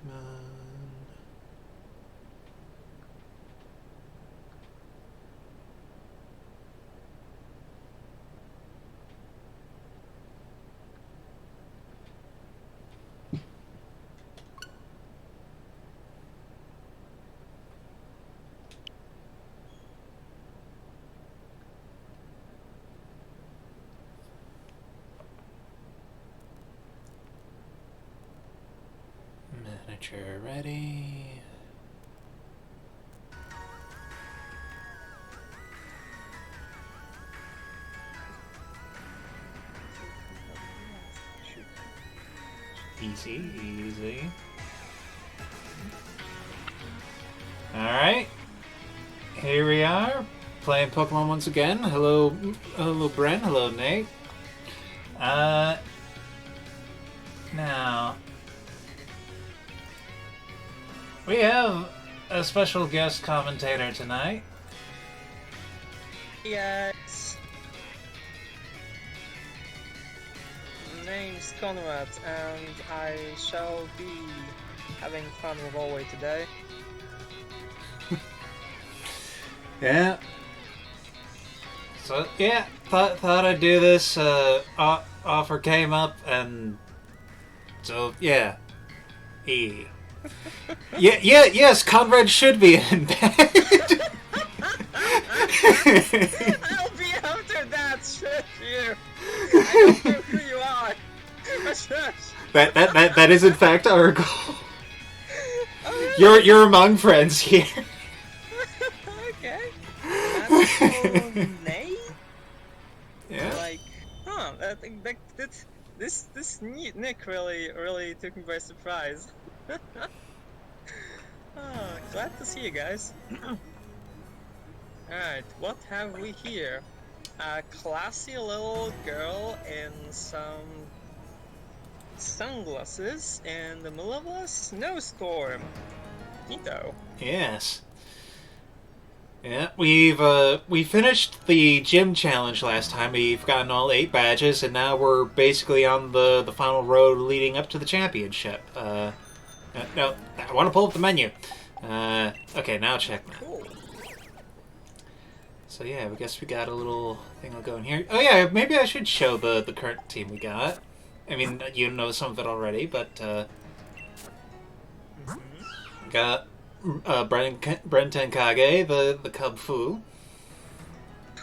Come on. Manager ready. Easy, easy. Alright. Here we are, playing Pokemon once again. Hello, hello Brent, hello Nate. Now, we have a special guest commentator tonight. Yes. Name's Conrad, and I shall be having fun with Alway today. Yeah. So yeah, thought I'd do this. Offer came up, and so yeah, yes, Conrad should be in bed. I'll be after that, shit you! I don't know who you are! That is in fact our goal. Oh, really? You're among friends here. Okay. That's so Nate? Yeah. Like, huh, I think that this Nick really took me by surprise. Oh, glad to see you guys. Alright, what have we here? A classy little girl in some sunglasses in the middle of a snowstorm. Neato. Yes. Yeah, we finished the gym challenge last time. We've gotten all 8 badges, and now we're basically on the final road leading up to the championship. No, I want to pull up the menu. Okay, now check. Cool. So yeah, I guess we got a little thing going here. Oh yeah, maybe I should show the current team we got. I mean, you know some of it already, but got Brenton Kage, the Cub Fu.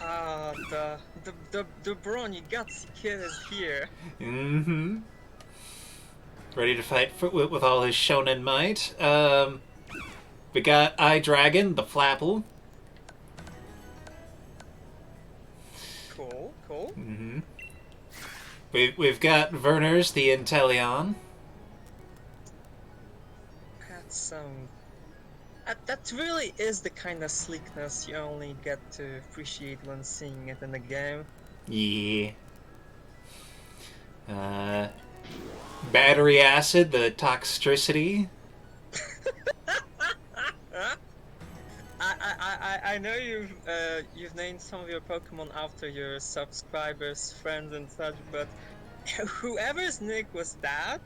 Ah, the brawny gutsy kid is here. Mm-hmm. Ready to fight with all his shonen might. We got iDragon, the Flapple. Cool, cool. Mm-hmm. We've got Werner's, the Inteleon. That's some... that really is the kind of sleekness you only get to appreciate when seeing it in the game. Yeah. Battery Acid, the Toxtricity. I know you've named some of your Pokemon after your subscribers, friends, and such, but whoever's nick was that,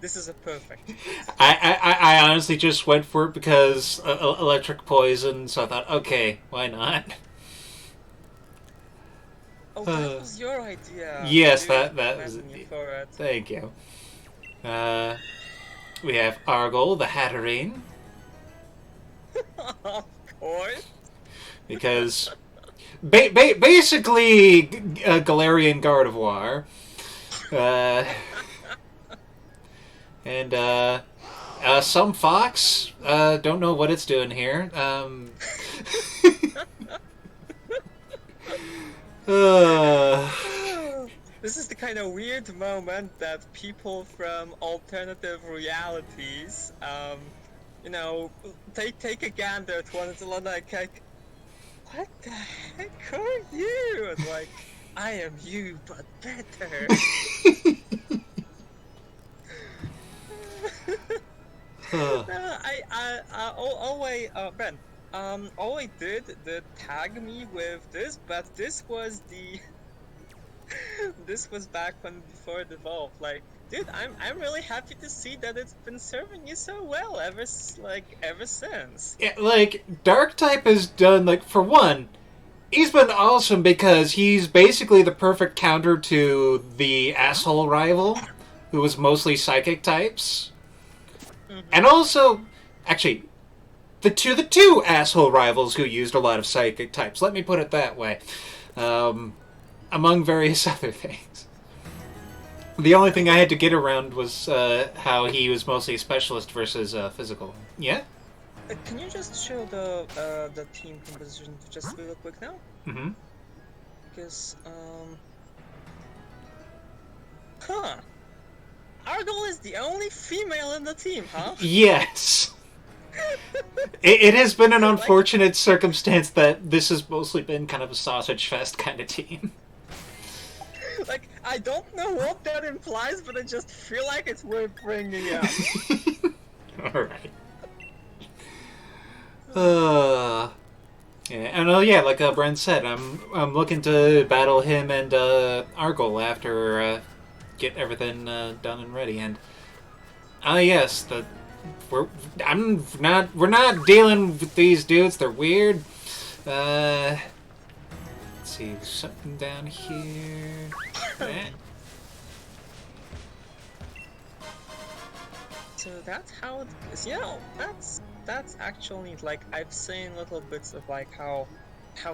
this is a perfect. I honestly just went for it because electric poison, so I thought, okay, why not? Oh, that was your idea. Yes, Dude, that was you for it. Thank you. We have Argol, the Hatterene. Of course. Because basically Galarian Gardevoir. And some fox. Don't know what it's doing here. This is the kind of weird moment that people from alternative realities, you know, take a gander at one and like, what the heck are you? And like, I am you, but better. Ben, Alway did tag me with this, but this was back when before it evolved. Like, dude, I'm really happy to see that it's been serving you so well ever since. Yeah, like, Dark type has done, like, for one, he's been awesome because he's basically the perfect counter to the asshole rival, who was mostly psychic types. And Mm-hmm. also, actually, the two asshole rivals who used a lot of psychic types. Let me put it that way. Um, among various other things. The only thing I had to get around was how he was mostly a specialist versus physical. Yeah? Can you just show the team composition just real quick now? Mm-hmm. Because huh, Argyle is the only female in the team, huh? Yes. It has been an Like, unfortunate circumstance that this has mostly been kind of a sausage fest kind of team. like I don't know what that implies, but I just feel like it's worth bringing up. Alright. Yeah, and yeah, like Brent said, I'm looking to battle him and Argyle after get everything done and ready. And yes, we're we're not dealing with these dudes. They're weird. Let's see, there's something down here. Eh. So that's how it is. That's actually like I've seen little bits of like how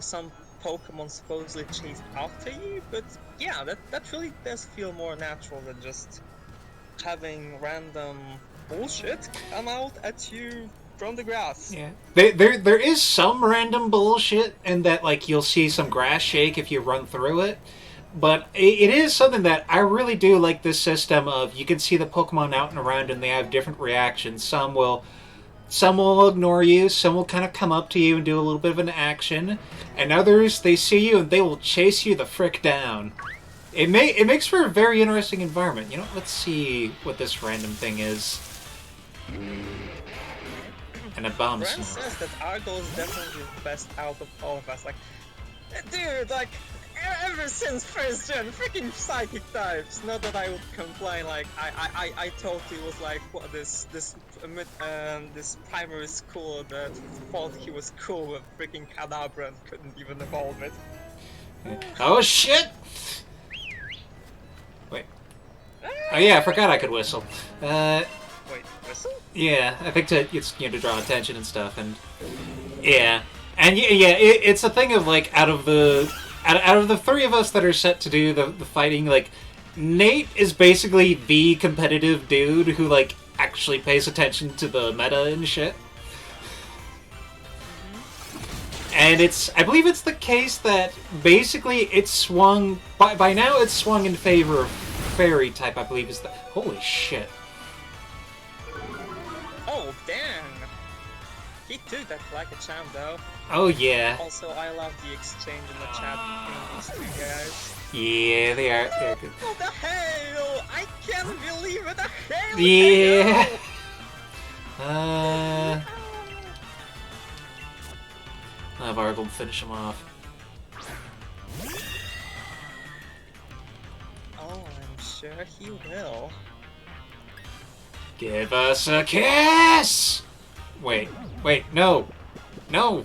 some Pokemon supposedly chase after you, but yeah, that really does feel more natural than just having random bullshit come out at you from the grass. Yeah, there is some random bullshit, and that like you'll see some grass shake if you run through it. But it is something that I really do like this system of you can see the Pokemon out and around and they have different reactions. Some will ignore you, some will kind of come up to you and do a little bit of an action, and others they see you and they will chase you the frick down. It makes for a very interesting environment. You know, let's see what this random thing is. And a bomb Brent smoke. says that Argyle is definitely the best out of all of us. Like, dude, like, ever since first gen, freaking psychic types. Not that I would complain. Like, I totally was like, what this primary school that thought he was cool with freaking Kadabra and couldn't even evolve it. Oh shit! Wait. Oh yeah, I forgot I could whistle. Wait, whistle? Yeah, I think it's to draw attention and stuff, and yeah, and it's a thing of like out of the three of us that are set to do the fighting, like Nate is basically the competitive dude who like actually pays attention to the meta and shit. And I believe it's the case that basically it's swung by now it's swung in favor of fairy type. I believe is the holy shit. Oh, damn! He took that like a champ, though. Oh yeah. Also, I love the exchange in the chat between these two guys. Yeah, they're good. Oh, the hail! I can't believe it! The hail! Yeah. I'll have Argyle finish him off. Oh, I'm sure he will. Give us a kiss! Wait, no! No!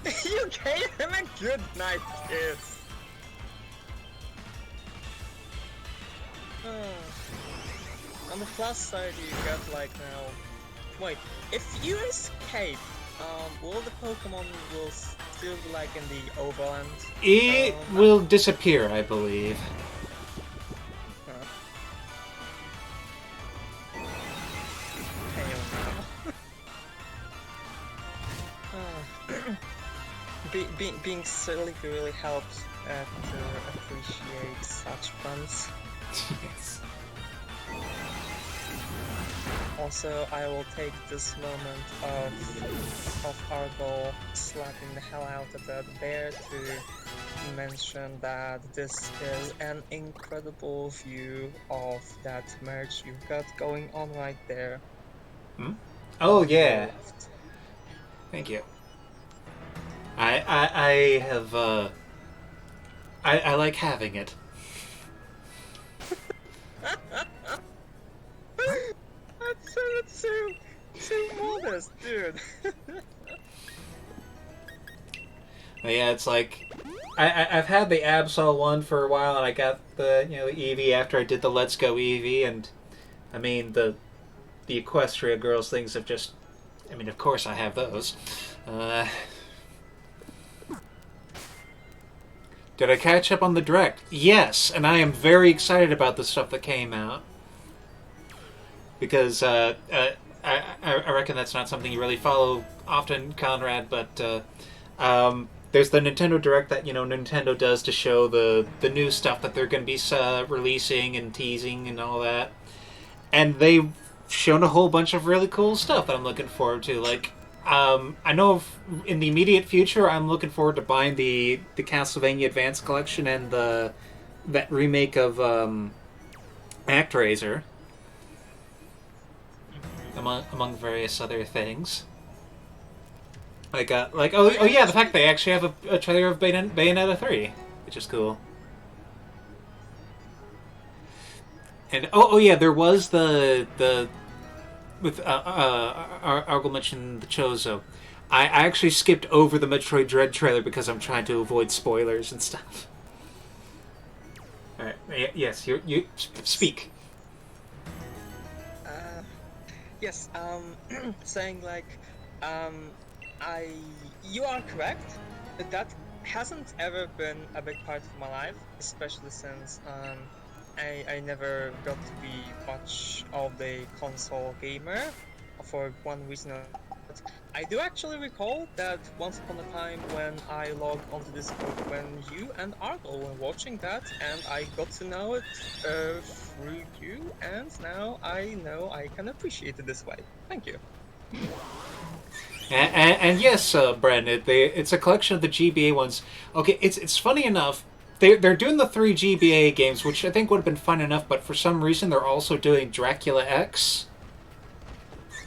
You gave him a good night kiss! On the plus side, you got like now... Wait, if you escape, will the Pokemon will still be like in the overland? It will disappear, I believe. Being silly really helps to appreciate such puns. Yes. Also, I will take this moment of Argyle slapping the hell out of that bear to mention that this is an incredible view of that merge you've got going on right there. Hmm? Oh yeah. Thank you. I have I like having it. dude. But yeah, it's like I've had the Absol one for a while, and I got the the Eevee after I did the Let's Go Eevee, and I mean the Equestria girls things have just. I mean, of course I have those. Uh, did I catch up on the Direct? Yes, and I am very excited about the stuff that came out because I reckon that's not something you really follow often, Conrad, but. There's the Nintendo Direct that Nintendo does to show the new stuff that they're going to be releasing and teasing and all that, and they've shown a whole bunch of really cool stuff that I'm looking forward to. Like, I know in the immediate future, I'm looking forward to buying the Castlevania Advance Collection and that remake of ActRaiser, among various other things. Like, oh yeah, the fact they actually have a trailer of Bayonetta 3, which is cool. And oh yeah, there was the with Argyle mentioned the Chozo. I actually skipped over the Metroid Dread trailer because I'm trying to avoid spoilers and stuff. All right, yes, you speak. Yes. Saying like, you are correct. That hasn't ever been a big part of my life, especially since I never got to be much of the console gamer for one reason or another. I do actually recall that once upon a time when I logged onto Discord when you and Argyle were watching that, and I got to know it through you, and now I know I can appreciate it this way. Thank you. And yes, Brandon, it's a collection of the GBA ones. Okay, it's funny enough. They're doing the 3 GBA games, which I think would have been fun enough, but for some reason they're also doing Dracula X.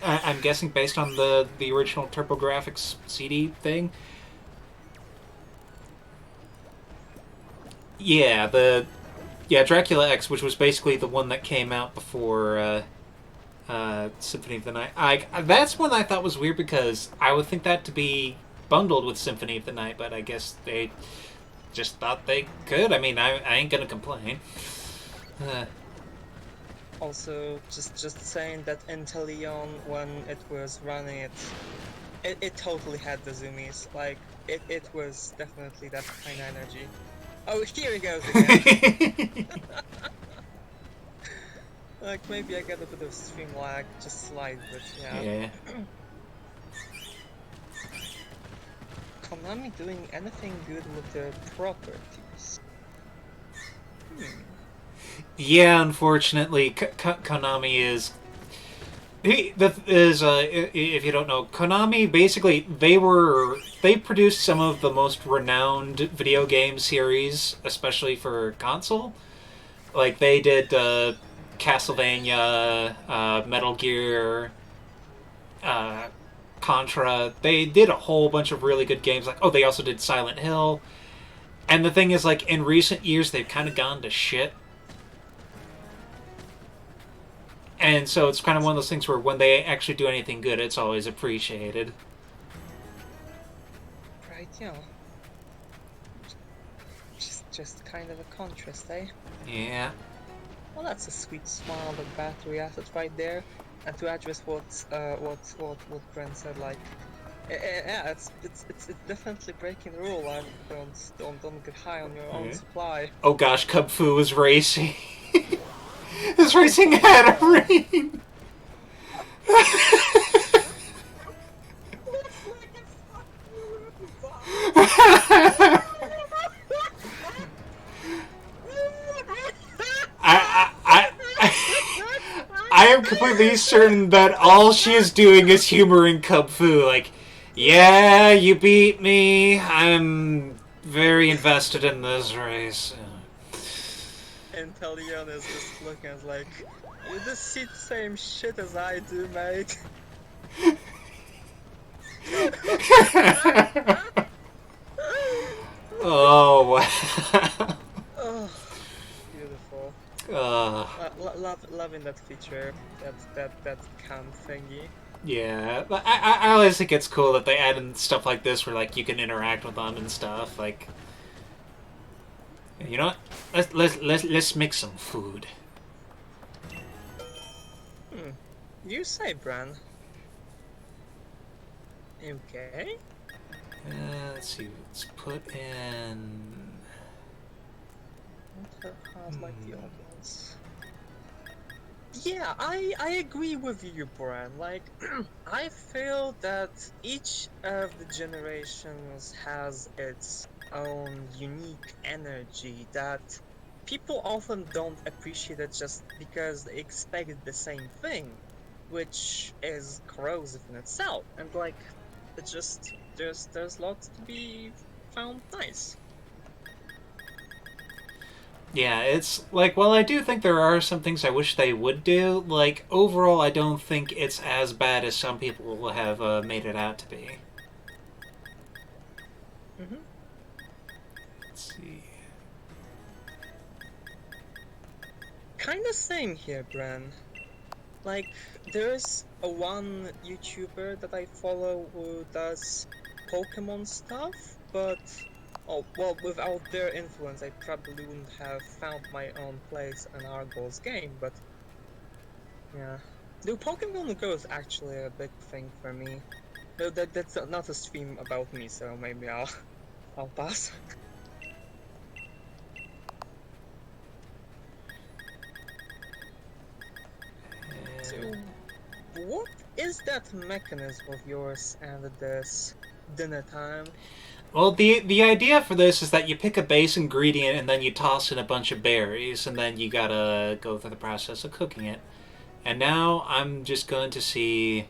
I'm guessing based on the original TurboGrafx CD thing. Yeah, Dracula X, which was basically the one that came out before Symphony of the Night. That's one I thought was weird because I would think that to be bundled with Symphony of the Night, but I guess they just thought they could. I mean, I ain't gonna complain. Also, just saying that Inteleon, when it was running it totally had the zoomies. Like, it was definitely that kind of energy. Oh, here he goes again. Like, maybe I got a bit of stream lag, just slight, but yeah. Konami doing anything good with their properties? Yeah, unfortunately, Konami is. If you don't know, Konami basically they produced some of the most renowned video game series, especially for console. Like they did Castlevania, Metal Gear, Contra. They did a whole bunch of really good games. Like, oh, they also did Silent Hill. And the thing is, like, in recent years, they've kind of gone to shit. And so it's kind of one of those things where when they actually do anything good, it's always appreciated. Right, yeah. Just kind of a contrast, eh? Yeah. Well, that's a sweet small of battery asset right there. And to address what Brent said, like, yeah, it's definitely breaking the rule. Like, don't get high on your own supply. Oh gosh, Kung Fu is racing. It's racing Hatterene. I am completely certain that all she is doing is humoring Kung Fu. Like, yeah, you beat me. I'm very invested in this race. And Inteleon is just looking at like, you just see the same shit as I do, mate. Oh, wow. Oh, beautiful. Loving that feature, that cam thingy. Yeah, but I always think it's cool that they add in stuff like this where like you can interact with them and stuff. Like, you know what? Let's make some food. Hmm. You say, Bran. Okay. Let's see. Let's put in. How's like the audience? Yeah, I agree with you, Bran. Like, I feel that each of the generations has its own unique energy that people often don't appreciate it just because they expected the same thing, which is corrosive in itself. And like, it just there's lots to be found nice. Yeah, it's like, well, I do think there are some things I wish they would do. Like, overall, I don't think it's as bad as some people have made it out to be. Mm-hmm. Let's see. Kinda same here, Bran. Like, there's a one YouTuber that I follow who does Pokemon stuff, but oh well, without their influence, I probably wouldn't have found my own place in Argos game. But yeah, the Pokemon Go is actually a big thing for me. Though that's not a stream about me, so maybe I'll pass. So, what is that mechanism of yours and this dinner time? Well, the idea for this is that you pick a base ingredient and then you toss in a bunch of berries, and then you gotta go through the process of cooking it. And now I'm just going to see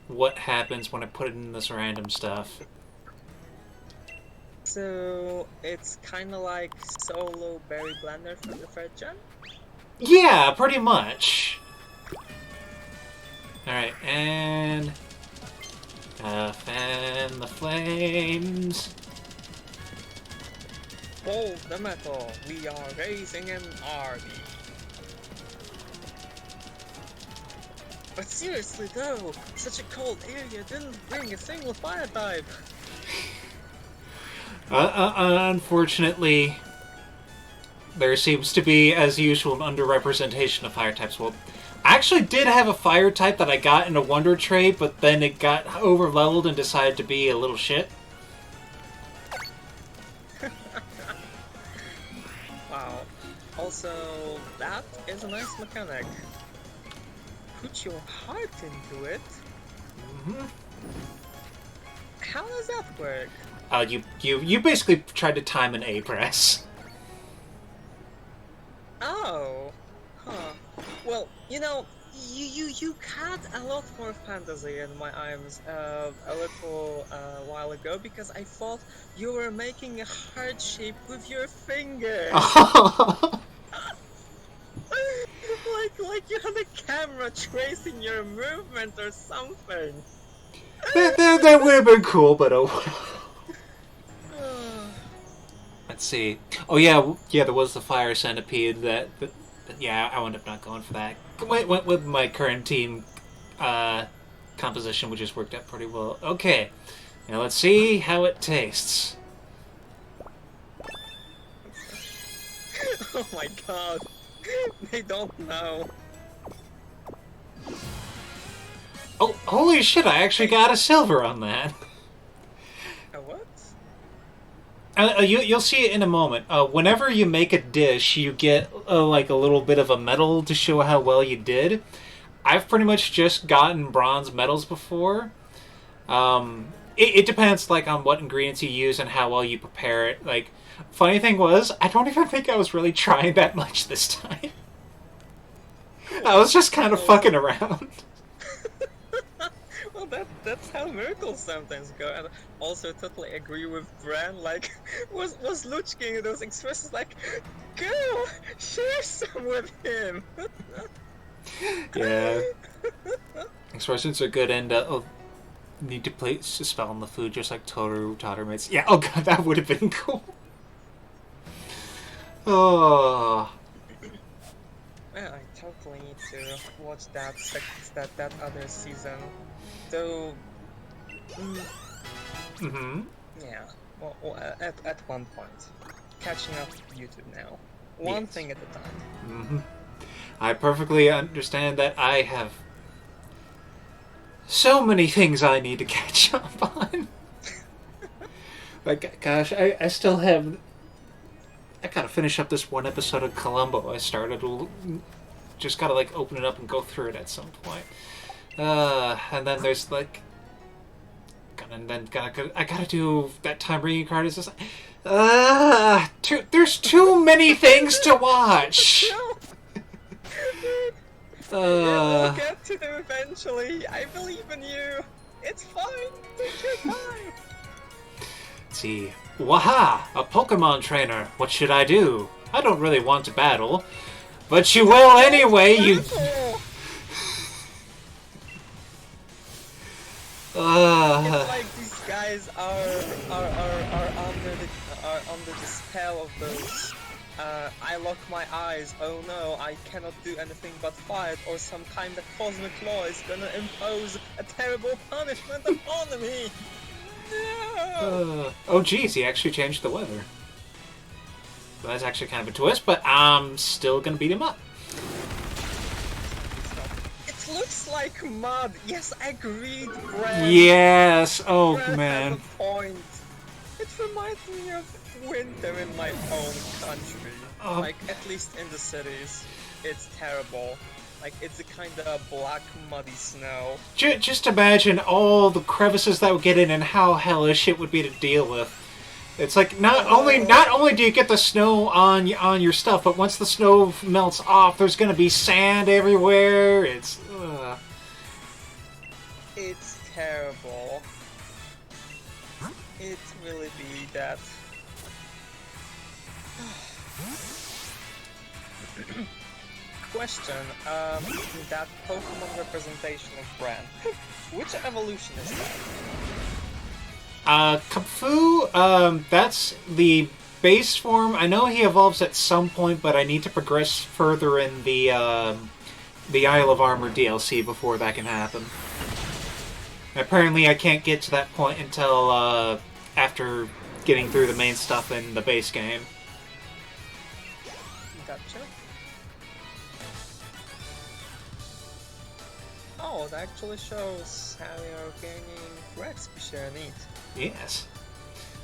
what happens when I put it in this random stuff. So it's kind of like solo berry blender from the third gen. Yeah, pretty much. Alright, and fan the flames. Hold the metal. We are raising an army. But seriously though, such a cold area didn't bring a single fire type. Unfortunately, there seems to be, as usual, an underrepresentation of fire types. Well, I actually did have a fire type that I got in a Wonder Trade, but then it got over leveled and decided to be a little shit. Wow. Also, that is a nice mechanic. Put your heart into it. Mm-hmm. How does that work? You basically tried to time an A press. Oh, huh. Well, you had a lot more fantasy in my eyes a little while ago because I thought you were making a heart shape with your fingers. like you had a camera tracing your movement or something. that would have been cool, but oh well. Let's see. Oh yeah, there was the fire centipede. Yeah, I wound up not going for that. Went with my current team composition, which just worked out pretty well. Okay, now let's see how it tastes. Oh my god, they don't know. Oh, holy shit! I actually got a silver on that. A what? You'll see it in a moment. Whenever you make a dish, you get like a little bit of a medal to show how well you did. I've pretty much just gotten bronze medals before. It depends like on what ingredients you use and how well you prepare it. Like, funny thing was, I don't even think I was really trying that much this time. I was just kind of fucking around. Well, that's how miracles sometimes go. And also totally agree with Bran. Like, was Luch King those expressions like, go share some with him. Yeah. Expressions are good, and need to place a spell on the food just like Totter mates. Yeah. Oh god, that would have been cool. Oh. Yeah, I totally need to watch that other season. Though, mm, Mm-hmm. yeah. Well, at one point, catching up with YouTube now, one Yes. thing at a time. Mm-hmm. I perfectly understand that I have so many things I need to catch up on. Like, gosh, I still have. I gotta finish up this one episode of Columbo I started. Just gotta, like, open it up and go through it at some point. And then there's, like. I gotta do that time bringing card. Is just there's too many things to watch. We'll get to them eventually. I believe in you. It's fine. Take your time. Let's see. Waha! A Pokemon trainer. What should I do? I don't really want to battle. But you will anyway, you... It's like these guys are under the spell of those. I lock my eyes. Oh no, I cannot do anything but fight, or some kind of cosmic law is gonna impose a terrible punishment upon me. No. Oh geez, he actually changed the weather. So that's actually kind of a twist, but I'm still gonna beat him up. It looks like mud. Yes, agreed, Brad. Yes. Oh Brad man. has a point. It reminds me of winter in my own country. Like, at least in the cities, it's terrible. Like, it's a kind of black, muddy snow. Just imagine all the crevices that would get in and how hellish it would be to deal with. It's like not only do you get the snow on your stuff, but once the snow melts off, there's gonna be sand everywhere. It's terrible. It really be that. Question, that Pokemon representation of Bran, which evolution is that? Kung that's the base form. I know he evolves at some point, but I need to progress further in the Isle of Armor DLC before that can happen. Apparently I can't get to that point until after getting through the main stuff in the base game. Gotcha. Oh, it actually shows how you're gaining Rex share. Neat. Yes.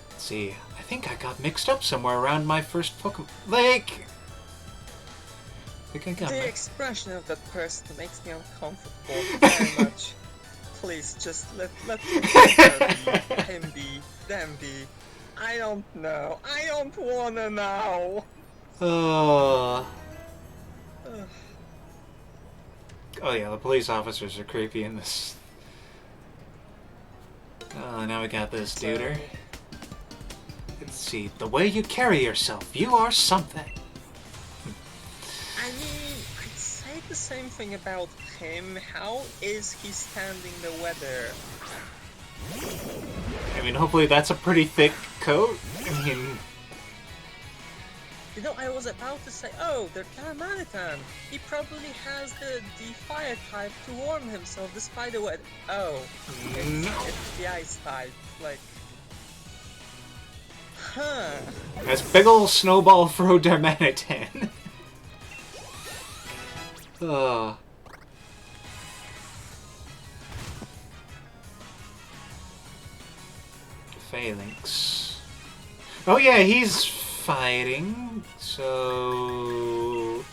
Let's see. I think I got mixed up somewhere around my first Pokemon. Like... I think I got the expression of that person makes me uncomfortable very much. Please, just let him be, them be. I don't know. I don't wanna know. Oh yeah, the police officers are creepy in this. Oh, now we got this duder. Let's see. The way you carry yourself, you are something. I mean, I'd say the same thing about him. How is he standing the weather? I mean, hopefully that's a pretty thick coat. I mean... You know, I was about to say, oh, they're Darmanitan. He probably has the fire type to warm himself despite the weather. Oh, it's the ice type. Like, huh. That's big ol' snowball throw Darmanitan. Phalanx. Oh yeah, he's fighting. So...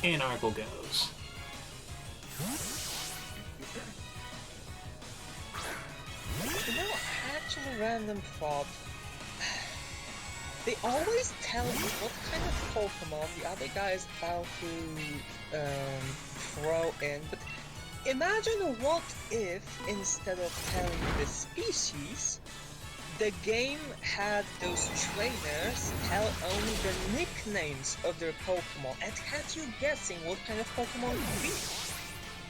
Anargle goes. You know, actually random thought. They always tell you what kind of Pokemon the other guy is about to throw in, but imagine what if, instead of telling you the species, the game had those trainers tell only the nicknames of their Pokemon and had you guessing what kind of Pokemon it would be.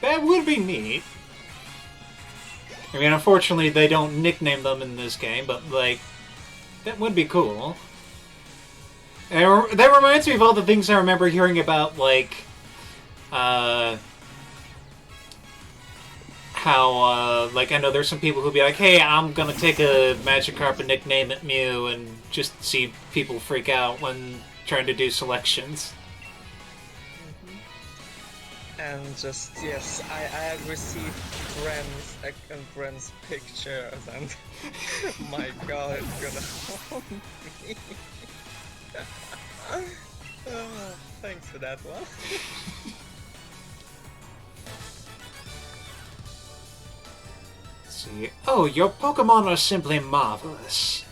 That would be neat. I mean, unfortunately, they don't nickname them in this game, but, like, that would be cool. And that reminds me of all the things I remember hearing about, like, how, like, I know there's some people who'll be like, hey, I'm gonna take a Magikarp and nickname it Mew, and just see people freak out when trying to do selections. And just, yes, I have received Bren's pictures, and my god, it's gonna haunt me. Thanks for that one. See. Oh, your Pokemon are simply marvelous.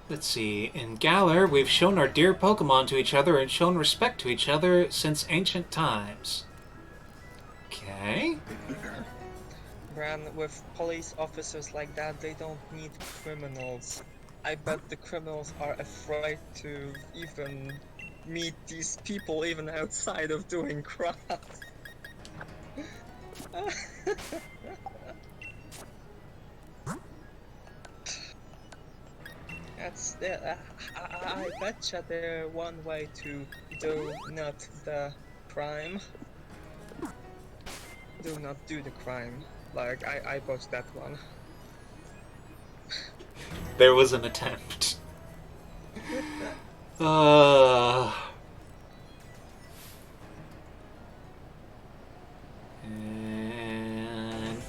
Let's see. In Galar, we've shown our dear Pokemon to each other and shown respect to each other since ancient times. Okay. Bran, with police officers like that, they don't need criminals. I bet the criminals are afraid to even meet these people even outside of doing crimes. That's I betcha they're one way to do not the crime. Do not do the crime. Like I botched that one. There was an attempt. And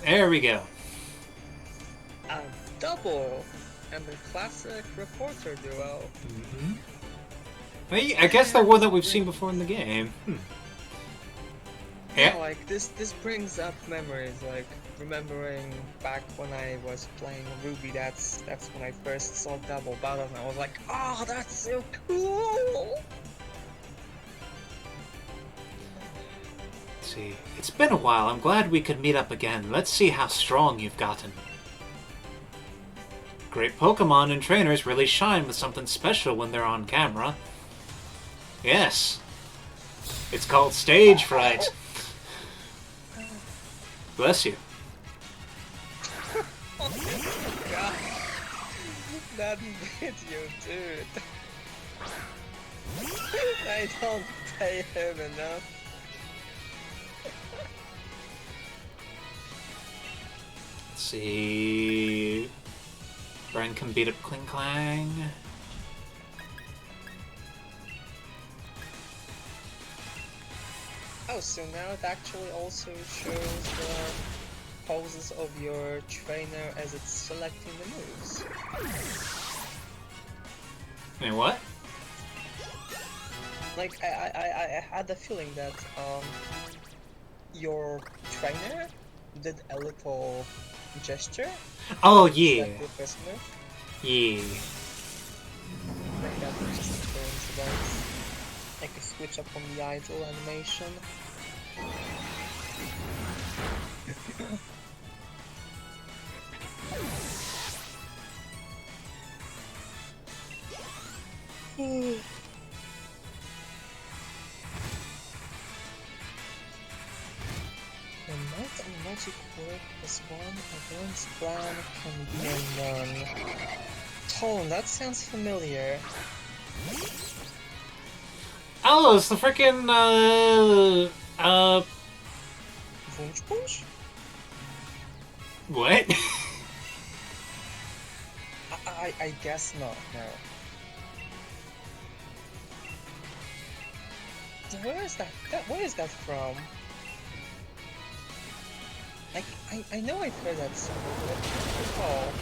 there we go. A double and the classic reporter duo. Mm-hmm. Hey, I guess they're one that we've seen before in the game. Yeah, like this brings up memories, like remembering back when I was playing Ruby. That's when I first saw double battles, and I was like, oh, that's so cool. Let's see, it's been a while. I'm glad we could meet up again. Let's see how strong you've gotten. Great Pokemon and trainers really shine with something special when they're on camera. Yes. It's called stage fright. Bless you. Oh my god. That video, dude. I don't pay him enough. Let's see. Brian can beat up Kling Clang. Oh, so now it actually also shows the poses of your trainer as it's selecting the moves. And what? Like, I had the feeling that your trainer did a little gesture. Oh, yeah. Like with this move. Yeah. Like that was just a coincidence. Like a switch up on the idle animation. The Night and Magic Word is one against Brown can be unknown. Tone, that sounds familiar. Oh, it's the frickin' Wunsch Punch? what? I guess not, no. Where is that? Where is that from? I know I've heard that song, but I don't recall.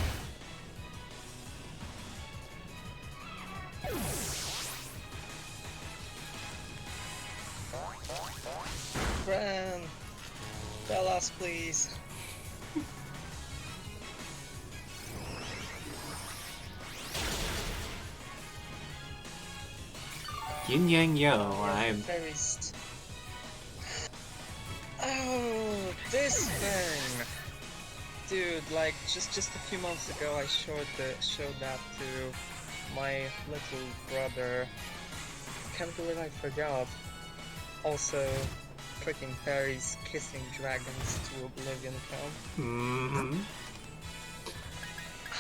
Bran, tell us, please. Yin Yang Yo, I'm... Oh, this thing! Dude, like, just a few months ago I showed that to my little brother. Can't believe I forgot. Also, freaking fairies kissing dragons to oblivion come. Mm-hmm.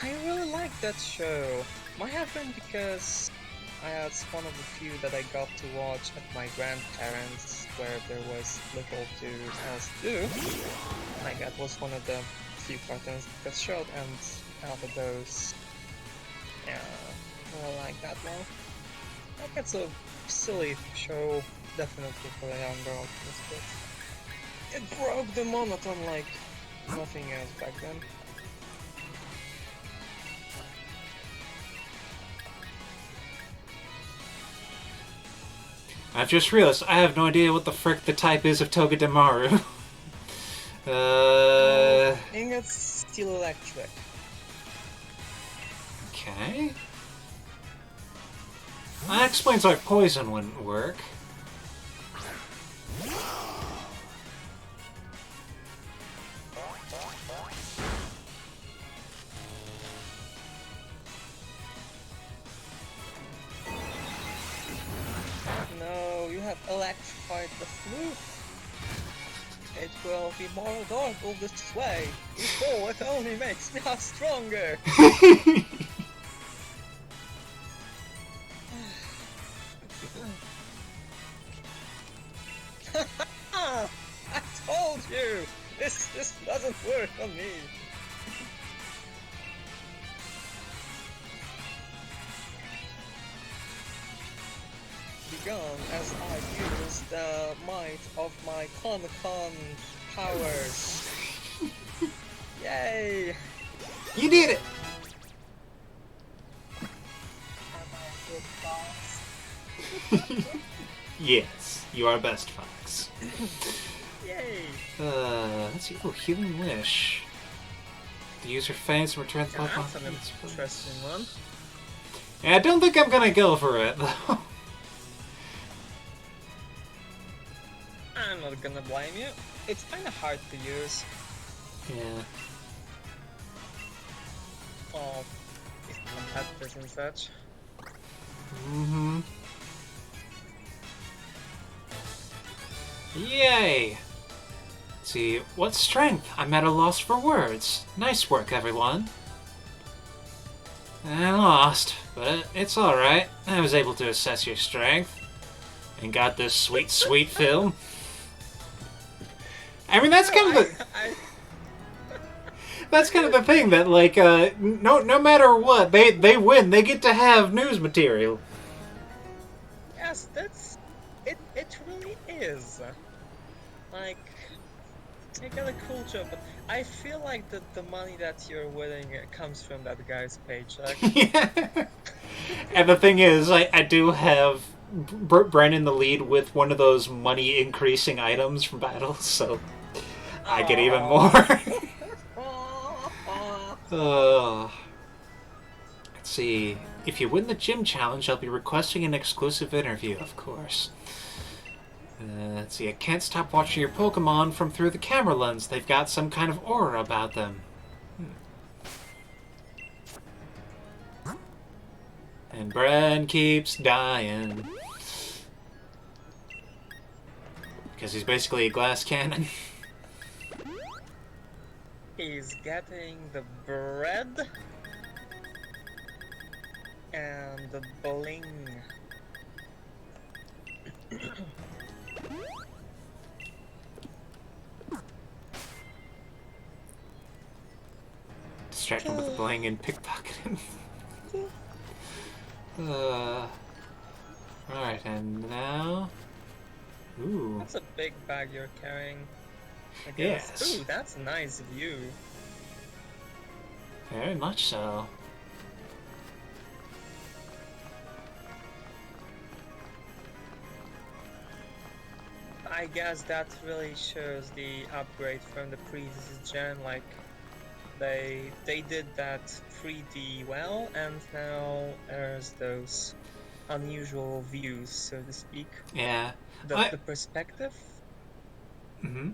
I really like that show. Might have been because it's one of the few that I got to watch at my grandparents, where there was little to else to do. Like that was one of the few cartoons that showed, and out of those, yeah, I like that one. Like it's a silly show, definitely for a young girl, but it broke the monotone like nothing else back then. I've just realized I have no idea what the frick the type is of Togedemaru. I think it's Steel Electric. Okay. That explains why poison wouldn't work. No, you have electrified the floof. It will be more adorable this way. Before it only makes me stronger. I told you! This doesn't work on me! Begun as I use the might of my Con powers. Yay! You did it! Am I a good boss? Yes, you are best, Fox. Yay! Let's see. Oh, Healing Wish. The user faints and returns the Pokemon. That's an interesting one. Yeah, I don't think I'm gonna go for it, though. I'm not gonna blame you. It's kinda hard to use. Yeah. Oh, it's competitors and such. Mm-hmm. Yay! Let's see, what strength? I'm at a loss for words. Nice work, everyone. I lost, but it's alright. I was able to assess your strength. And got this sweet, sweet film. I mean, that's kind of the... That's kind of the thing, that, like, no matter what, they win. They get to have news material. Yes, it really is. Like, you got a cool job, but I feel like the money that you're winning comes from that guy's paycheck. Yeah. And the thing is, I do have Bren in the lead with one of those money increasing items from battles, so I get even more. Let's see. If you win the gym challenge, I'll be requesting an exclusive interview, of course. Let's see. I can't stop watching your Pokemon from through the camera lens. They've got some kind of aura about them. And Bren keeps dying. Because he's basically a glass cannon. He's getting the bread and the bling. Distract him with the bling and pickpocket him. Alright, and now... Ooh. That's a big bag you're carrying. I guess. Yes. Ooh, that's a nice view. Very much so. I guess that really shows the upgrade from the previous gen. Like, they did that 3D well, and now there's those unusual views, so to speak. Yeah. The perspective. Mm-hmm.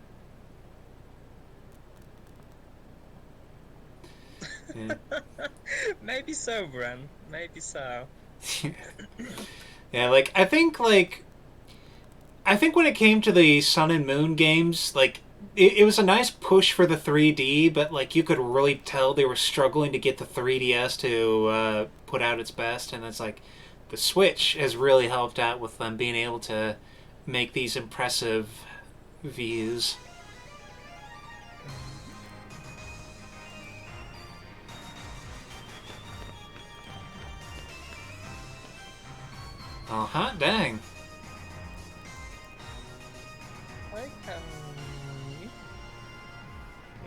Yeah. Maybe so, Bren. Maybe so. Yeah, like, I think when it came to the Sun and Moon games, like, it was a nice push for the 3D, but like you could really tell they were struggling to get the 3DS to put out its best, and it's like the Switch has really helped out with them being able to make these impressive views. Oh, hot dang. I can...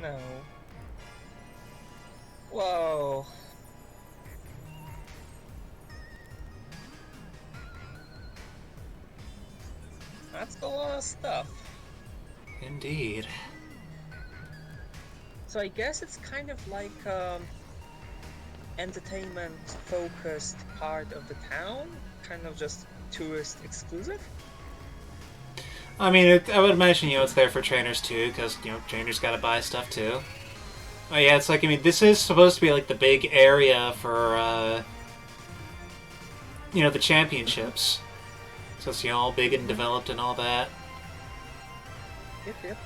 No. Whoa. That's a lot of stuff. Indeed. So I guess it's kind of like entertainment-focused part of the town, kind of just tourist exclusive. I mean, I would imagine, it's there for trainers too, because, trainers gotta buy stuff too. Oh yeah, it's like, I mean, this is supposed to be like the big area for, the championships. So it's, all big and developed and all that. Yep.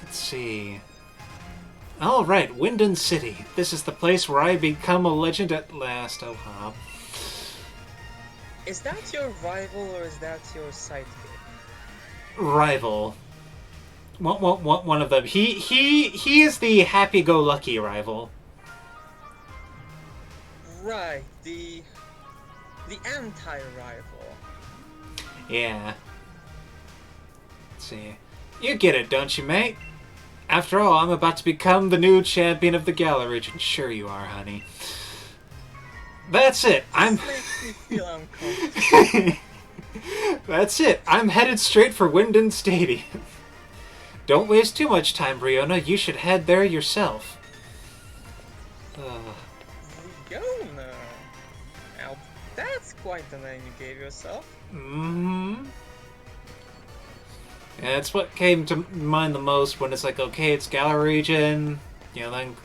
Let's see. Alright, Winden City. This is the place where I become a legend at last, oh hop. Is that your rival or is that your sidekick? Rival. One of them. He is the happy-go-lucky rival. Right, the anti-rival. Yeah. Let's see. You get it, don't you, mate? After all, I'm about to become the new champion of the Gala region. Sure you are, honey. That's it. This makes me feel uncomfortable. That's it. I'm headed straight for Winden Stadium. Don't waste too much time, Riona. You should head there yourself. Riona? Now, that's quite the name you gave yourself. Mm-hmm. Yeah, that's what came to mind the most when it's like, okay, it's Gala region, then,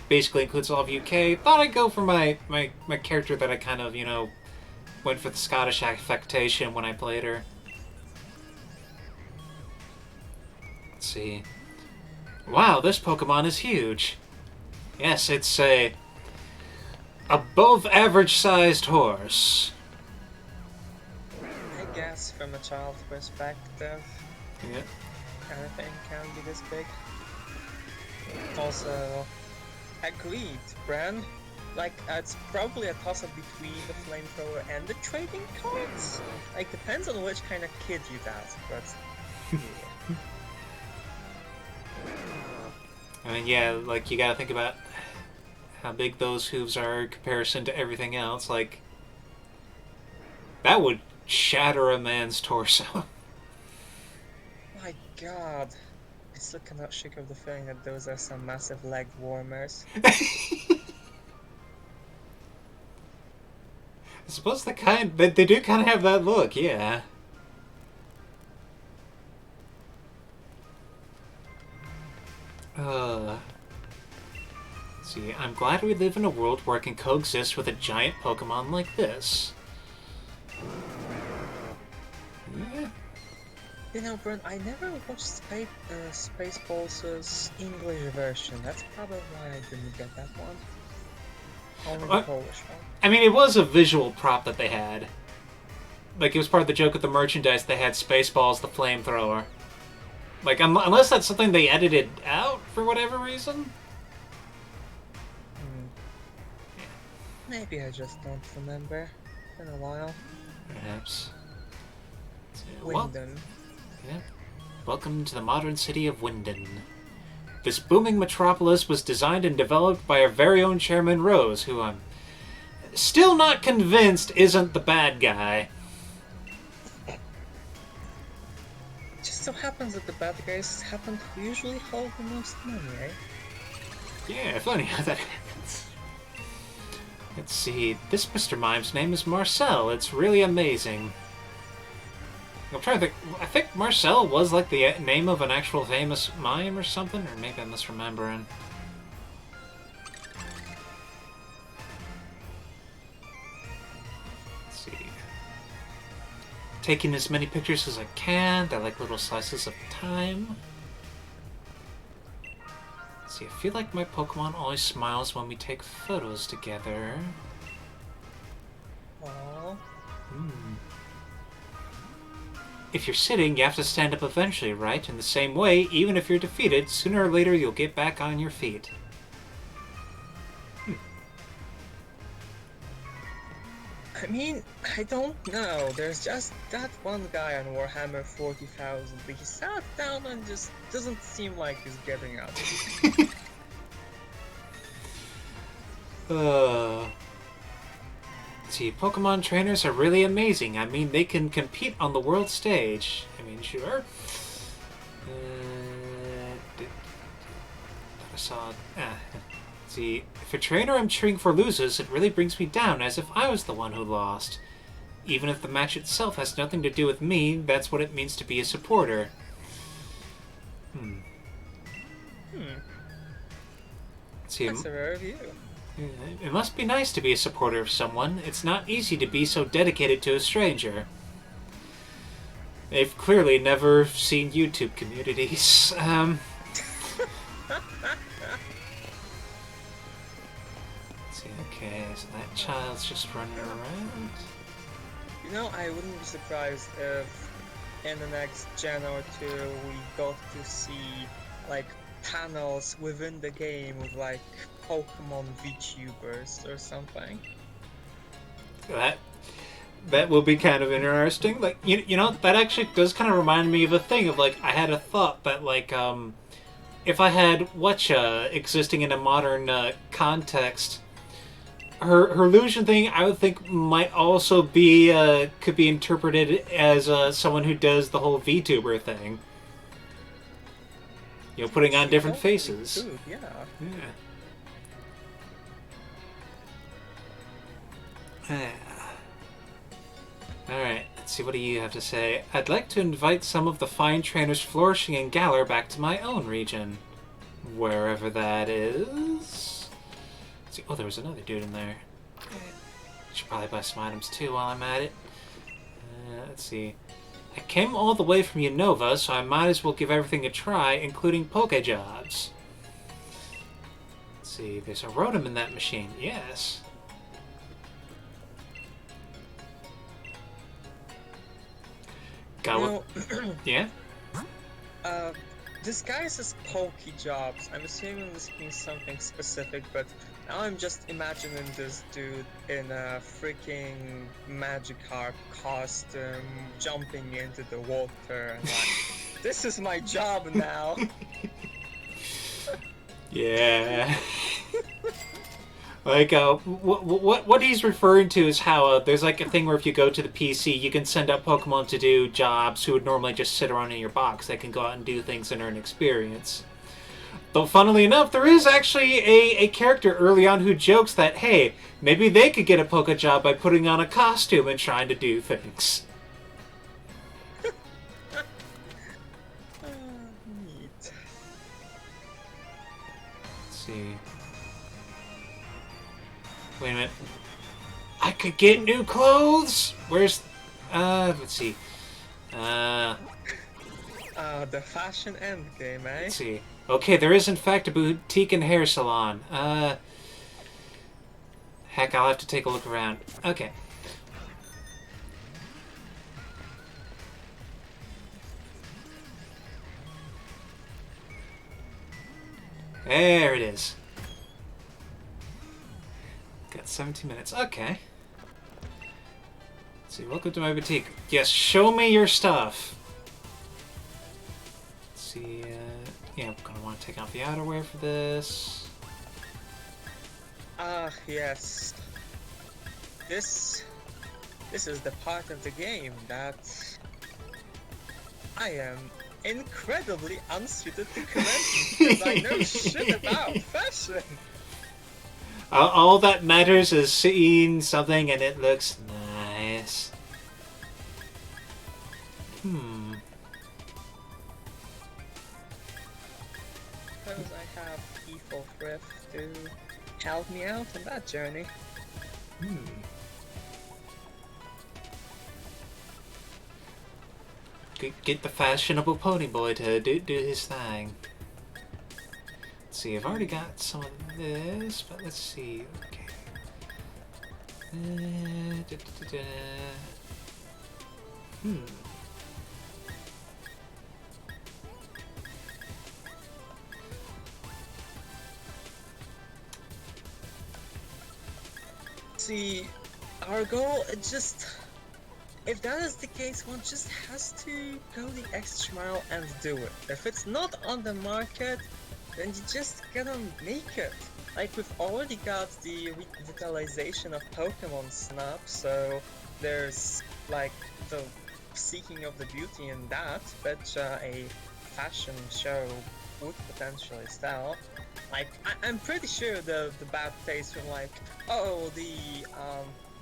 basically includes all of UK. Thought I'd go for my character that I kind of, went for the Scottish affectation when I played her. Let's see. Wow, this Pokemon is huge. Yes, it's a above-average-sized horse. I guess from a child's perspective, Yeah. anything can be this big. Also, agreed, Bran. Like, it's probably a toss-up between the flamethrower and the trading cards. Like, depends on which kind of kid you've asked, but yeah. I mean, yeah, like, you gotta think about how big those hooves are in comparison to everything else. Like, that would shatter a man's torso. My god. I still cannot shake off the feeling that those are some massive leg warmers. I suppose they do kind of have that look, yeah. Let's see, I'm glad we live in a world where I can coexist with a giant Pokemon like this. Yeah. Brent, I never watched Spacepulse's English version. That's probably why I didn't get that one. Only the Polish one. I mean, it was a visual prop that they had. Like, it was part of the joke of the merchandise. They had Spaceballs, the flamethrower. Like, unless that's something they edited out for whatever reason. Maybe I just don't remember. It's been a while. Perhaps. Winden. Yeah. Welcome to the modern city of Winden. This booming metropolis was designed and developed by our very own Chairman Rose, who I'm still not convinced isn't the bad guy. It just so happens that the bad guys happen to usually hold the most money, eh? Yeah, funny how that happens. Let's see, this Mr. Mime's name is Marcel. It's really amazing. I'm trying to think. I think Marcel was like the name of an actual famous mime or something, or maybe I'm misremembering. Let's see. Taking as many pictures as I can. They're like little slices of time. See, I feel like my Pokemon always smiles when we take photos together. Aww. If you're sitting, you have to stand up eventually, right? In the same way, even if you're defeated, sooner or later you'll get back on your feet. I mean, I don't know. There's just that one guy on Warhammer 40,000. He sat down and just doesn't seem like he's getting up. See, Pokemon trainers are really amazing. I mean, they can compete on the world stage. I mean, sure. I saw... See, if a trainer I'm cheering for loses, it really brings me down, as if I was the one who lost. Even if the match itself has nothing to do with me, that's what it means to be a supporter. See, That's a rare view. it must be nice to be a supporter of someone. It's not easy to be so dedicated to a stranger. They've clearly never seen YouTube communities. Okay, so that child's just running around. You know, I wouldn't be surprised if in the next gen or two we got to see like panels within the game with like Pokemon VTubers or something. That will be kind of interesting. Like you know, that actually does kind of remind me of a thing of like I had a thought that like if I had Whatcha existing in a modern context. Her illusion thing, I would think, might also be could be interpreted as someone who does the whole VTuber thing. You know, putting on different faces. Cool, yeah. Alright, let's see, what do you have to say? I'd like to invite some of the fine trainers flourishing in Galar back to my own region. Wherever that is. Oh, there was another dude in there. Should probably buy some items too while I'm at it. Let's see. I came all the way from Unova, so I might as well give everything a try, including Pokejobs. Let's see, there's a Rotom in that machine. Yes. Got yeah? This guy says Pokejobs. I'm assuming this means something specific, but now I'm just imagining this dude in a freaking Magikarp costume jumping into the water and like, this is my job now. Yeah. Like, what he's referring to is how there's like a thing where if you go to the PC, you can send out Pokemon to do jobs who would normally just sit around in your box. They can go out and do things and earn experience. Though, funnily enough, there is actually a character early on who jokes that, hey, maybe they could get a Pokejob by putting on a costume and trying to do things. Neat. Let's see. Wait a minute. I could get new clothes? Where's... let's see. The fashion endgame, eh? Let's see. Okay, there is in fact a boutique and hair salon. Heck, I'll have to take a look around. Okay. There it is. Got 17 minutes. Okay. Let's see. Welcome to my boutique. Yes, show me your stuff. Let's see. Yeah, I'm gonna want to take off the outerwear for this. Ah, yes. This is the part of the game that I am incredibly unsuited to comment because I know shit about fashion. All that matters is seeing something and it looks nice. Suppose I have Evil Thrift to help me out on that journey. Get the fashionable pony boy to do his thing. Let's Let's see, I've already got some of this, but let's see. Okay. Da, da, da, da. See, our goal, it just... If that is the case, one just has to go the extra mile and do it. If it's not on the market, then you just gotta make it. Like, we've already got the revitalization of Pokemon Snap, so there's, like, the seeking of the beauty in that, which a fashion show would potentially sell. Like, I'm pretty sure the bad taste from, like, oh, the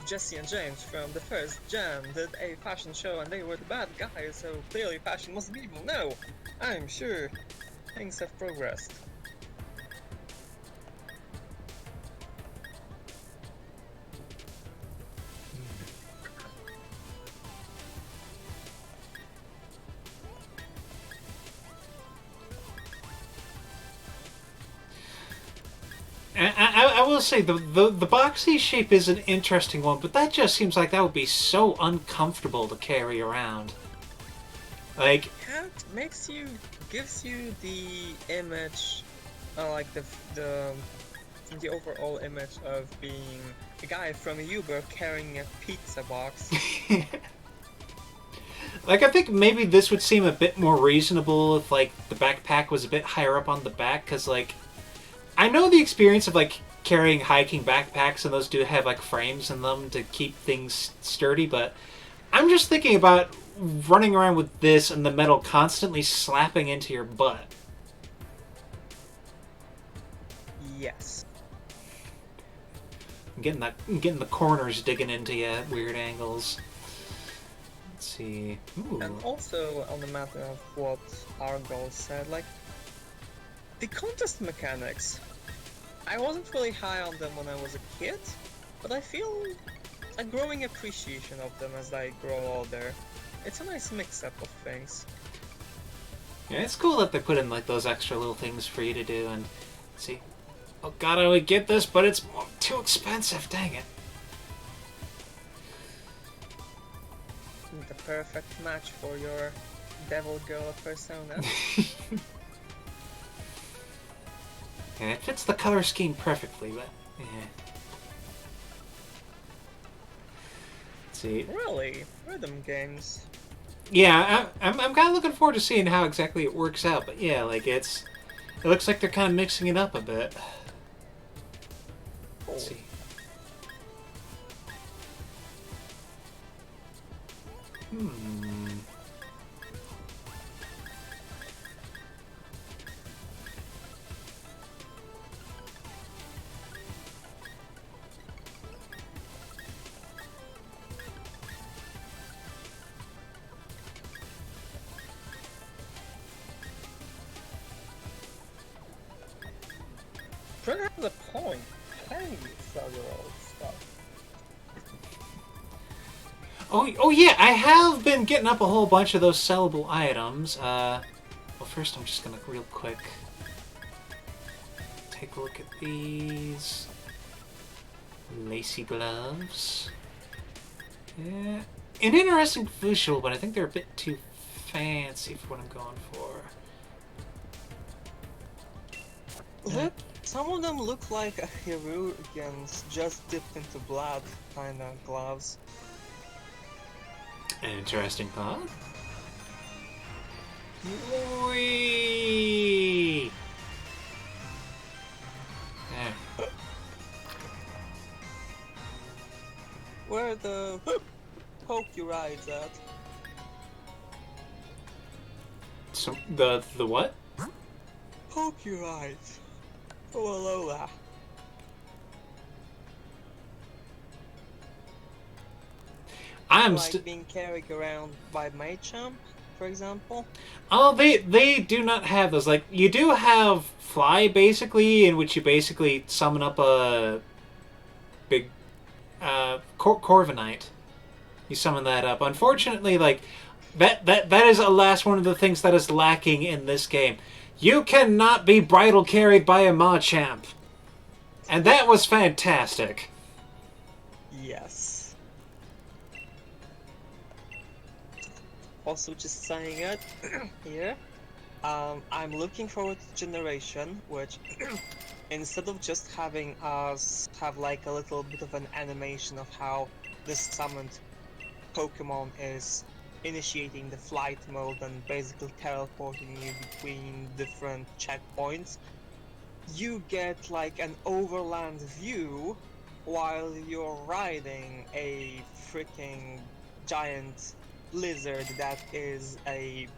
Jesse and James from the first gen did a fashion show and they were the bad guys, so clearly fashion must be evil. No, I'm sure things have progressed. I will say the boxy shape is an interesting one, but that just seems like that would be so uncomfortable to carry around. Like, Cat gives you the image, like the overall image of being a guy from a Uber carrying a pizza box. like I think maybe this would seem a bit more reasonable if like the backpack was a bit higher up on the back, because like I know the experience of like carrying hiking backpacks, and those do have like frames in them to keep things sturdy, but I'm just thinking about running around with this and the metal constantly slapping into your butt. Yes. Getting the corners digging into you at weird angles. Let's see. Ooh. And also on the matter of what Argol said, like the contest mechanics, I wasn't really high on them when I was a kid, but I feel a growing appreciation of them as I grow older. It's a nice mix-up of things. Yeah, it's cool that they put in like those extra little things for you to do. And let's see, oh god, I would get this, but it's too expensive. Dang it! The perfect match for your devil girl persona. And it fits the color scheme perfectly, but yeah. Let's see. Really? Rhythm games. Yeah, I'm kind of looking forward to seeing how exactly it works out. But yeah, like it looks like they're kind of mixing it up a bit. Let's see. Fred has a point. Playing several stuff. Oh yeah, I have been getting up a whole bunch of those sellable items. Well, first I'm just gonna real quick take a look at these lacy gloves. Yeah, an interesting visual, but I think they're a bit too fancy for what I'm going for. Some of them look like a Hirugan's just dipped into blood kind of gloves. An interesting thought. Whee! There. Where the Pokerides at? So the what? Pokerides. Oh, Alola. I'm like being carried around by Machamp, for example. Oh, they do not have those. Like, you do have Fly, basically, in which you basically summon up a big Corviknight. You summon that up. Unfortunately, like that is the last one of the things that is lacking in this game. You cannot be bridle carried by a Machamp. And that was fantastic. Yes. Also, just saying it here. I'm looking forward to Generation, which instead of just having us have like a little bit of an animation of how this summoned Pokemon is initiating the flight mode and basically teleporting you between different checkpoints, you get like an overland view while you're riding a freaking giant lizard that is a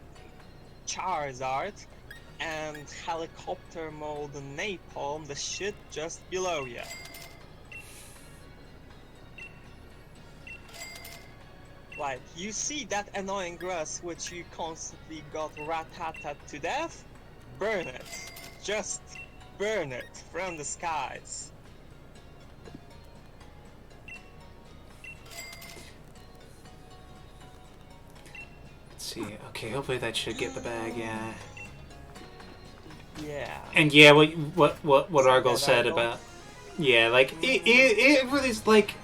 Charizard, and helicopter mode napalm the shit just below you. Like, you see that annoying grass which you constantly got rat-tat-tat to death? Burn it. Just burn it from the skies. Let's see. Okay, hopefully that should get the bag, yeah. Yeah. And yeah, what Argyle that said Argyle? about... Yeah, like, it really is, like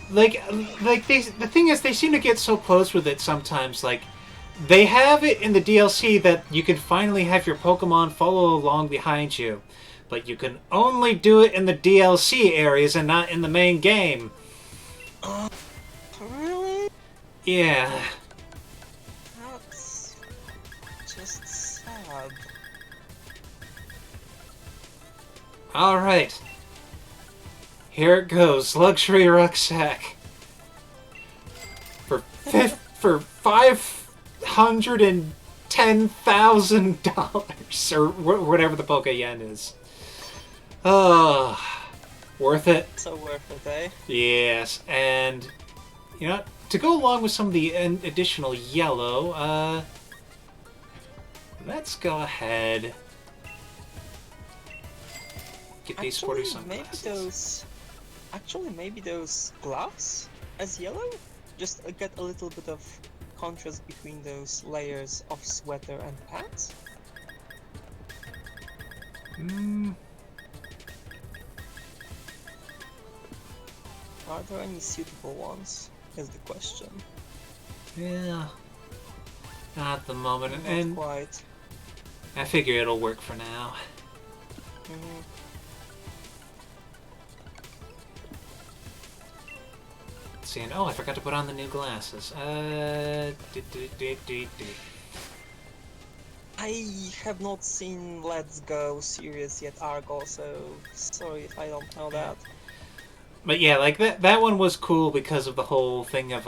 the thing is, they seem to get so close with it sometimes. Like, they have it in the DLC that you can finally have your Pokemon follow along behind you, but you can only do it in the DLC areas and not in the main game. Really? Yeah. That's just sad. Alright. Here it goes. Luxury rucksack. For $510,000 or whatever the Poke Yen is. Oh, worth it. So worth it, eh? Yes, and you know, to go along with some of the additional yellow, let's go ahead. Get these sporty sunglasses. Maybe those gloves as yellow? Just get a little bit of contrast between those layers of sweater and pants? Are there any suitable ones? Is the question. Yeah. Not at the moment. Not And quite. I figure it'll work for now. Seeing, oh, I forgot to put on the new glasses. I have not seen Let's Go series yet, Argo, so sorry if I don't know that. But yeah, like that one was cool because of the whole thing of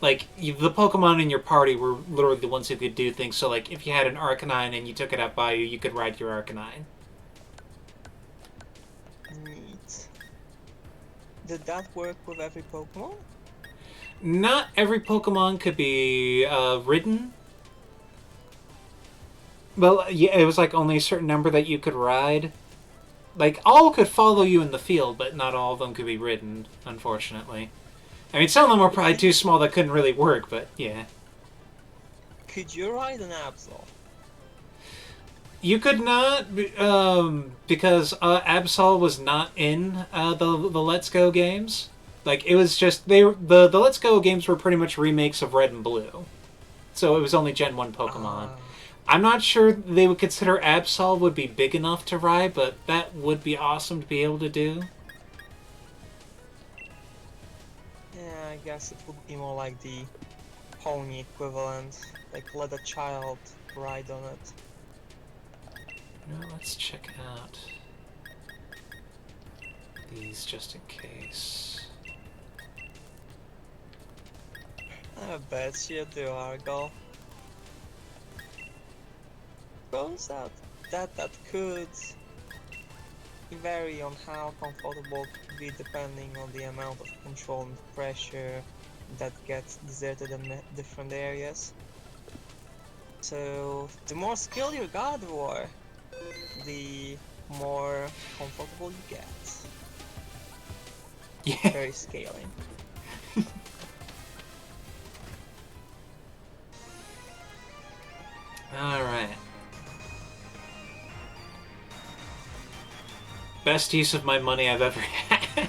like, the Pokemon in your party were literally the ones who could do things. So, like, if you had an Arcanine and you took it out by you, you could ride your Arcanine. Neat. Did that work with every Pokemon? Not every Pokemon could be ridden. Well, yeah, it was like only a certain number that you could ride. Like, all could follow you in the field, but not all of them could be ridden, unfortunately. I mean, some of them were probably too small that couldn't really work, but yeah. Could you ride an Absol? You could not, because Absol was not in the Let's Go games. Like, it was just the Let's Go games were pretty much remakes of Red and Blue, so it was only Gen 1 Pokemon. I'm not sure they would consider Absol would be big enough to ride, but that would be awesome to be able to do. Yeah, I guess it would be more like the pony equivalent, like let a child ride on it. Now let's check out these just in case. I bet you do, Argo. Suppose that could vary on how comfortable it could be depending on the amount of control and pressure that gets exerted in different areas. So the more skill you got, War, the more comfortable you get. Yeah. Very scaling. Alright. Best use of my money I've ever had.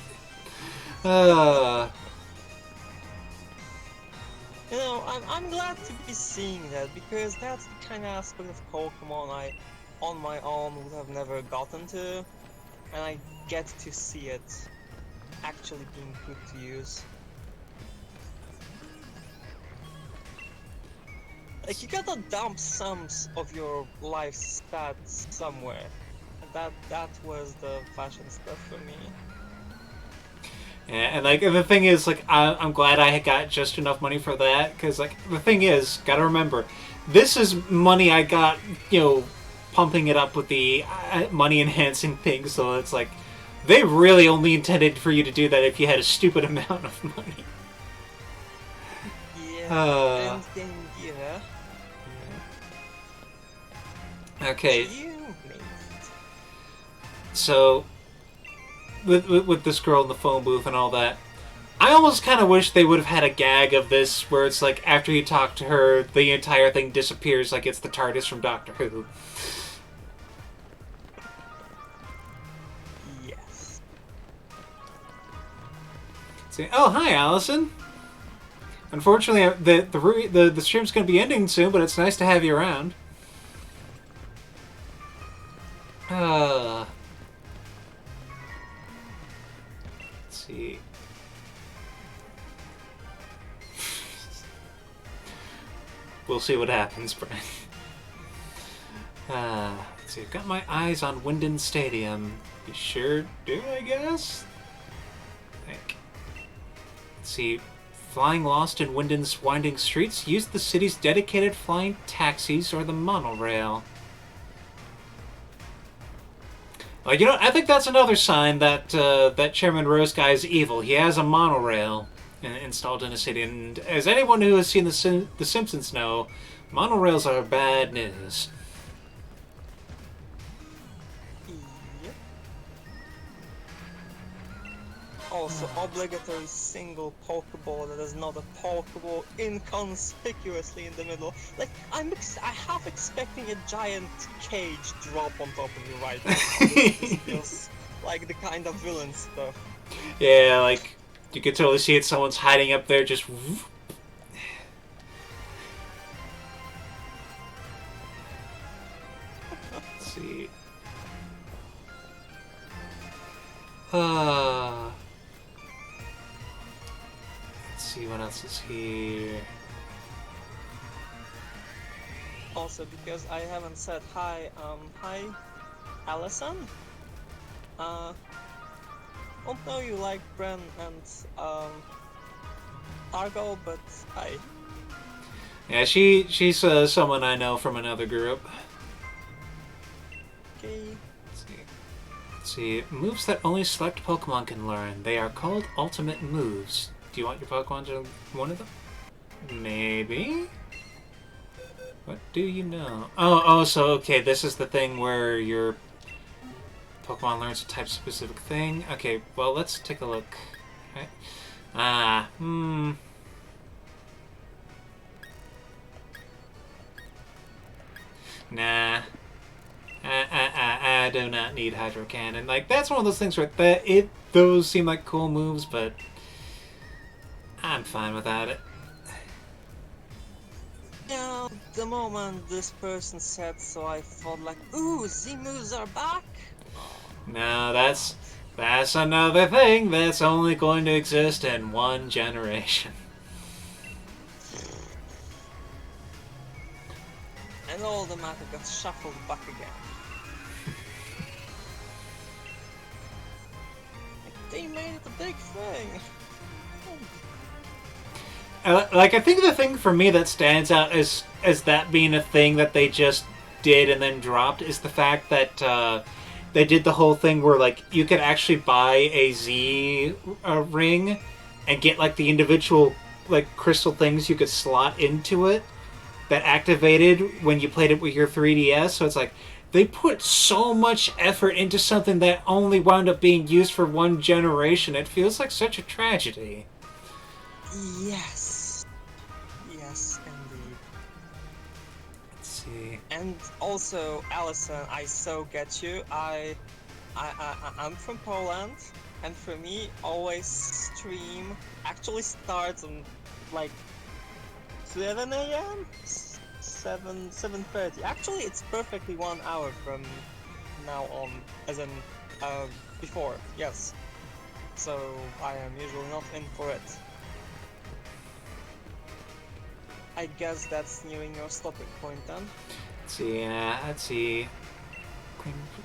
You know, I'm glad to be seeing that, because that's the kind of aspect of Pokemon I, on my own, would have never gotten to, and I get to see it actually being put to use. Like, you gotta dump some of your life stats somewhere, and that was the fashion stuff for me. Yeah, and like the thing is, like I'm glad I got just enough money for that, because like the thing is, gotta remember, this is money I got, pumping it up with the money enhancing thing. So it's like they really only intended for you to do that if you had a stupid amount of money. Yeah, and then yeah. Okay. You made it. So with this girl in the phone booth and all that, I almost kind of wish they would have had a gag of this where it's like after you talk to her, the entire thing disappears like it's the TARDIS from Doctor Who. Yes. See, oh hi, Allison. Unfortunately, the stream's going to be ending soon, but it's nice to have you around. Let's see. We'll see what happens, Brian. Let's see. I've got my eyes on Winden Stadium. You sure do, I guess? Let's see. Flying lost in Winden's winding streets, use the city's dedicated flying taxis or the monorail. Like, I think that's another sign that that Chairman Rose guy is evil. He has a monorail installed in a city, and as anyone who has seen The Simpsons know, monorails are bad news. Yep. Also, obligatory single Pokeball that is not a Pokeball inconspicuously in the middle. Like, I half expecting a giant cage drop on top of you right now. This feels like the kind of villain stuff. Yeah, like, you could totally see it. Someone's hiding up there, just... Let's see. Let's see what else is here. Also, because I haven't said hi, Allison? Don't know you like Bren and, Argo, but hi. Yeah, she's someone I know from another group. Okay. Let's see. Moves that only select Pokemon can learn. They are called ultimate moves. Do you want your Pokemon to one of them? Maybe? What do you know? Oh, so okay, this is the thing where your Pokemon learns a type-specific thing. Okay, well, let's take a look. Right. Nah. I do not need Hydro Cannon. Like, that's one of those things where those seem like cool moves, but I'm fine without it. Yeah, the moment this person said so, I thought like, ooh, Z-moves are back? No, that's another thing that's only going to exist in one generation. And all the matter got shuffled back again. Like, they made it a big thing. Like, I think the thing for me that stands out as that being a thing that they just did and then dropped is the fact that they did the whole thing where, like, you could actually buy a Z ring and get, like, the individual, like, crystal things you could slot into it that activated when you played it with your 3DS. So it's like, they put so much effort into something that only wound up being used for one generation. It feels like such a tragedy. Yes. Yes, indeed. Let's see. And also, Allison, I so get you. I'm from Poland, and for me, always stream actually starts on like 7 a.m. 7:30. Actually, it's perfectly 1 hour from now on, as in before. Yes. So I am usually not in for it. I guess that's nearing your stopping point then. Let's see.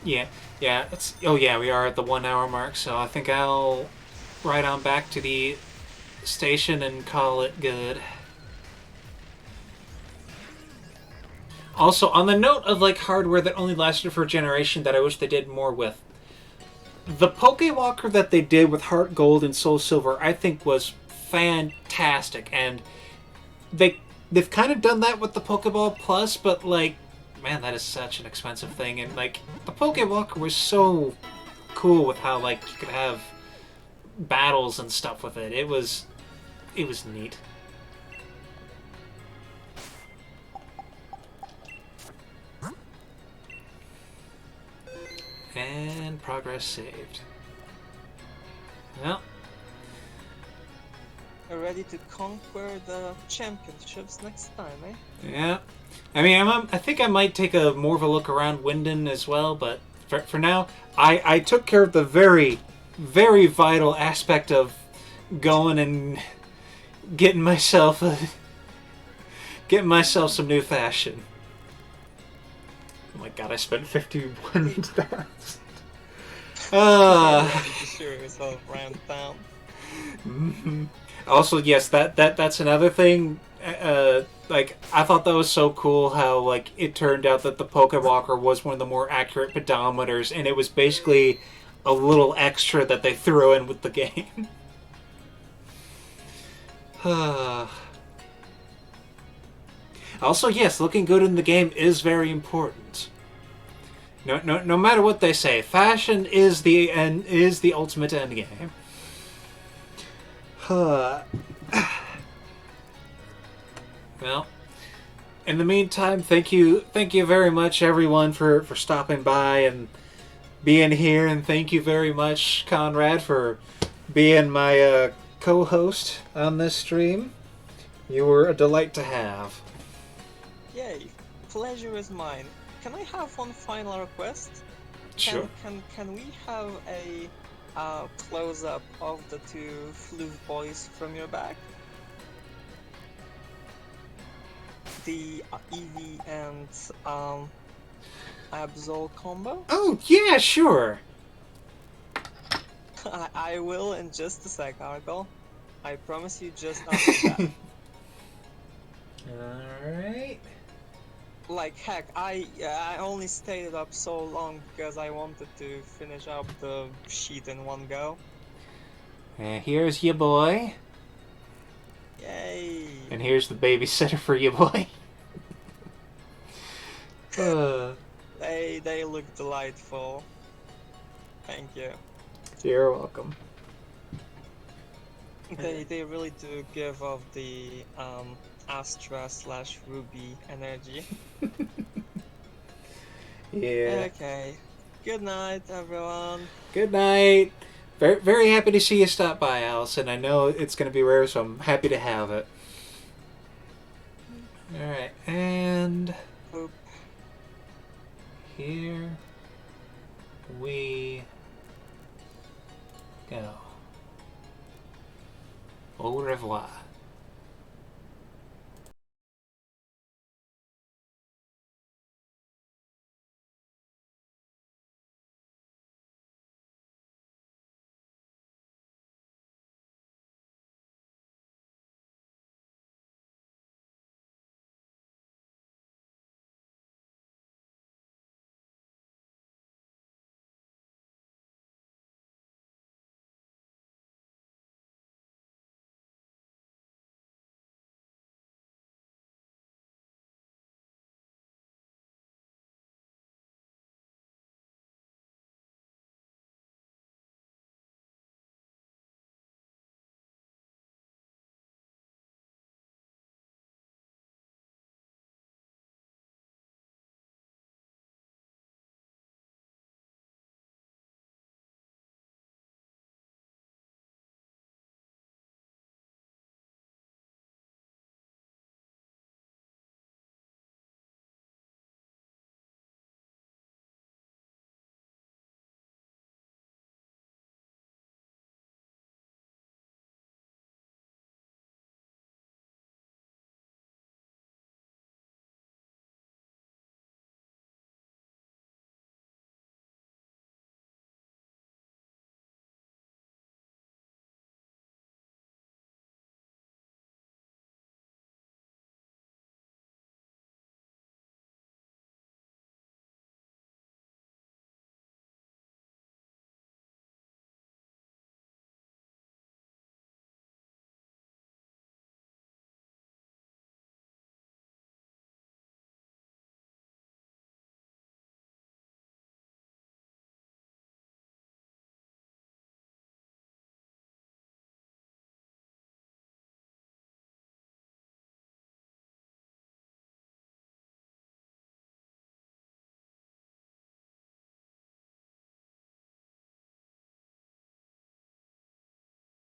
Yeah, yeah. Oh yeah, we are at the 1 hour mark, so I think I'll ride on back to the station and call it good. Also, on the note of like hardware that only lasted for a generation that I wish they did more with, the Pokewalker that they did with Heart Gold and Soul Silver, I think was fantastic, and they've kind of done that with the Pokeball Plus, but like, man, that is such an expensive thing, and like the Pokewalker was so cool with how like you could have battles and stuff with it. It was neat. And progress saved. Well, Ready to conquer the championships next time, eh? yeah. I mean, I think I might take a more of a look around Winden as well, but for now, I took care of the very, very vital aspect of going and getting myself some new fashion. Oh my god, I spent 51 stars. Ready to show yourself around town. Mm-hmm. Also, yes, that's another thing. Like, I thought that was so cool how like it turned out that the Pokewalker was one of the more accurate pedometers, and it was basically a little extra that they threw in with the game. Also, yes, looking good in the game is very important. No matter what they say, fashion is the ultimate end game. Well, in the meantime, thank you very much, everyone, for stopping by and being here, and thank you very much, Conrad, for being my co-host on this stream. You were a delight to have. Yay! Pleasure is mine. Can I have one final request? Sure. Can we have a close-up of the two floof boys from your back? The Eevee and Absol combo? Oh, yeah, sure. I will in just a sec, Argyle. I promise you just after that. Alright. Like, heck, I only stayed up so long because I wanted to finish up the sheet in one go. Here's your boy. Yay! And here's the babysitter for you, boy. They look delightful. Thank you. You're welcome. They really do give off the Astra/Ruby energy. Yeah. Okay. Good night, everyone. Good night. Very, very happy to see you stop by, Allison. I know it's going to be rare, so I'm happy to have it. Alright, and Oop. here we go. Au revoir.